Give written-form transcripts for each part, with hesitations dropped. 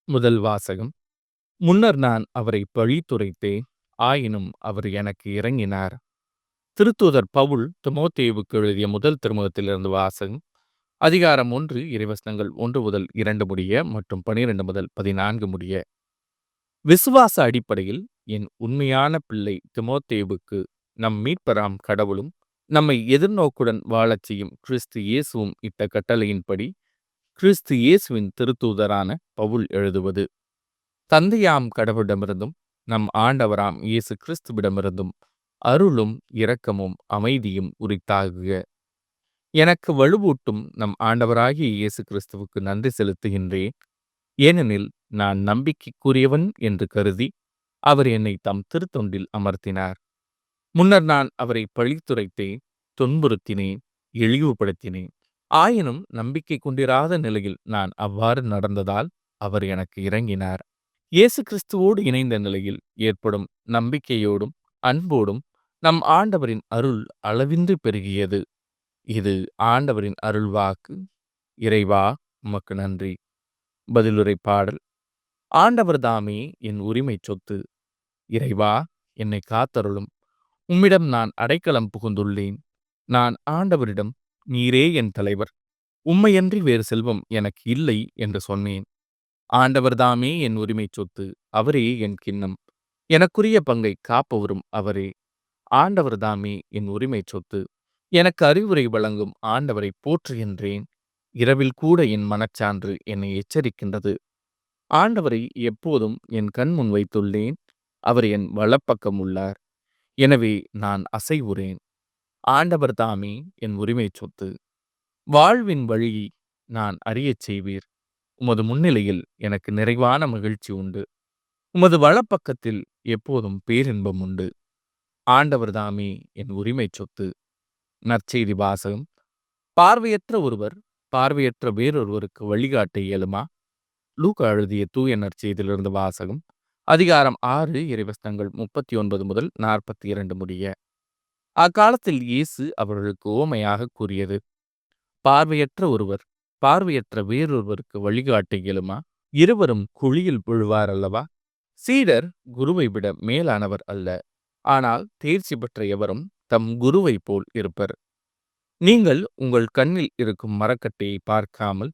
முதல் வாசகம். முன்னர் நான் அவரை பழித்துரைத்தேன், ஆயினும் அவர் எனக்கு இரங்கினார். திருத்தூதர் பவுல் தீமோத்தேயுவுக்கு எழுதிய முதல் திருமுகத்திலிருந்து வாசகம். அதிகாரம் 1 இறைவசனங்கள் 1 முதல் 2 முடிய மற்றும் 12 முதல் 14 முடிய. விசுவாச அடிப்படையில் என் உண்மையான பிள்ளை தீமோத்தேயுவுக்கு நம் மீட்பராம் கடவுளும் நம்மை எதிர்நோக்குடன் வாழச் செய்யும் கிறிஸ்து இயேசுவும் இட்ட கட்டளையின்படி கிறிஸ்து இயேசுவின் திருத்தூதரான பவுல் எழுதுவது. தந்தையாம் கடவுளிடமிருந்தும் நம் ஆண்டவராம் இயேசு கிறிஸ்துவிடமிருந்தும் அருளும் இரக்கமும் அமைதியும் உரித்தாகுக. எனக்கு வலுவூட்டும் நம் ஆண்டவராகிய இயேசு கிறிஸ்துவுக்கு நன்றி செலுத்துகின்றேன். ஏனெனில் நான் நம்பிக்கைக்குரியவன் என்று கருதி அவர் என்னை தம் திருத்தொண்டில் அமர்த்தினார். முன்னர் நான் அவரை பழித்துரைத்தேன், துன்புறுத்தினேன், இழிவுபடுத்தினேன். ஆயினும் நம்பிக்கை கொண்டிராத நிலையில் நான் அவ்வாறு நடந்ததால் அவர் எனக்கு இரங்கினார். இயேசு கிறிஸ்துவோடு இணைந்த நிலையில் ஏற்படும் நம்பிக்கையோடும் அன்போடும் நம் ஆண்டவரின் அருள் அளவின்றி பெருகியது. இது ஆண்டவரின் அருள் வாக்கு. இறைவா, உமக்கு நன்றி. பதிலுரை பாடல். ஆண்டவர் தாமே என் உரிமை சொத்து. இறைவா, என்னை காத்தருளும். உம்மிடம் நான் அடைக்கலம் புகுந்துள்ளேன். நான் ஆண்டவரிடம், நீரே என் தலைவர், உம்மையன்றி வேறு செல்வம் எனக்கு இல்லை என்று சொன்னேன். ஆண்டவர் தாமே என் உரிமை சொத்து, அவரே என் கிண்ணம், எனக்குரிய பங்கை காப்பவரும் அவரே. ஆண்டவர் தாமே என் உரிமை சொத்து, எனக்கு அறிவுரை வழங்கும் ஆண்டவரை போற்றுகின்றேன். இரவில் கூட என் மனச்சான்று என்னை எச்சரிக்கின்றது. ஆண்டவரை எப்போதும் என் கண் முன் வைத்துள்ளேன். அவர் என் வலப்பக்கம் உள்ளார். எனவே நான் அசைவுறேன். ஆண்டவர் தாமே என் உரிமை சொத்து. வாழ்வின் வழியை நான் அறியச் செய்வீர். உமது முன்னிலையில் எனக்கு நிறைவான மகிழ்ச்சி உண்டு. உமது வலப்பக்கத்தில் எப்போதும் பேரின்பம் உண்டு. ஆண்டவர் தாமே என் உரிமை சொத்து. நற்செய்தி வாசகம். பார்வையற்ற ஒருவர் பார்வையற்ற வேறொருவருக்கு வழிகாட்ட இயலுமா? லூக்கா எழுதிய தூய நற்செய்தியிலிருந்து வாசகம். அதிகாரம் 6 இறைவசனங்கள் 39 முதல் 42 முடிய. அக்காலத்தில் இயேசு அவர்களுக்கு உவமையாக கூறியது. பார்வையற்ற ஒருவர் பார்வையற்ற வேறொருவருக்கு வழிகாட்ட இயலுமா? இருவரும் குழியில் விழுவார் அல்லவா? சீடர் குருவை விட மேலானவர் அல்ல, ஆனால் தேர்ச்சி பெற்ற எவரும் தம் குருவை போல் இருப்பர். நீங்கள் உங்கள் கண்ணில் இருக்கும் மரக்கட்டையை பார்க்காமல்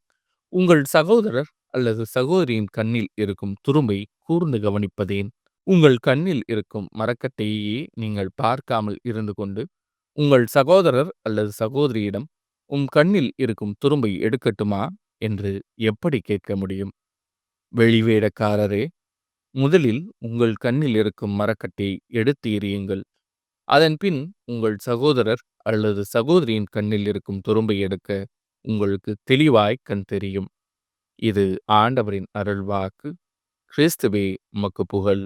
உங்கள் சகோதரர் அல்லது சகோதரியின் கண்ணில் இருக்கும் துரும்பை கூர்ந்து கவனிப்பதேன்? உங்கள் கண்ணில் இருக்கும் மரக்கட்டையே நீங்கள் பார்க்காமல் இருந்து கொண்டு உங்கள் சகோதரர் அல்லது சகோதரியிடம் உம் கண்ணில் இருக்கும் துரும்பை எடுக்கட்டுமா என்று எப்படி கேட்க முடியும்? வெளிவேடக்காரரே, முதலில் உங்கள் கண்ணில் இருக்கும் மரக்கட்டையை எடுத்து எறியுங்கள். அதன்பின் உங்கள் சகோதரர் அல்லது சகோதரியின் கண்ணில் இருக்கும் துரும்பை எடுக்க உங்களுக்கு தெளிவாய் கண் தெரியும். இது ஆண்டவரின் அருள்வாக்கு. கிறிஸ்துவே, உமக்கு புகழ்.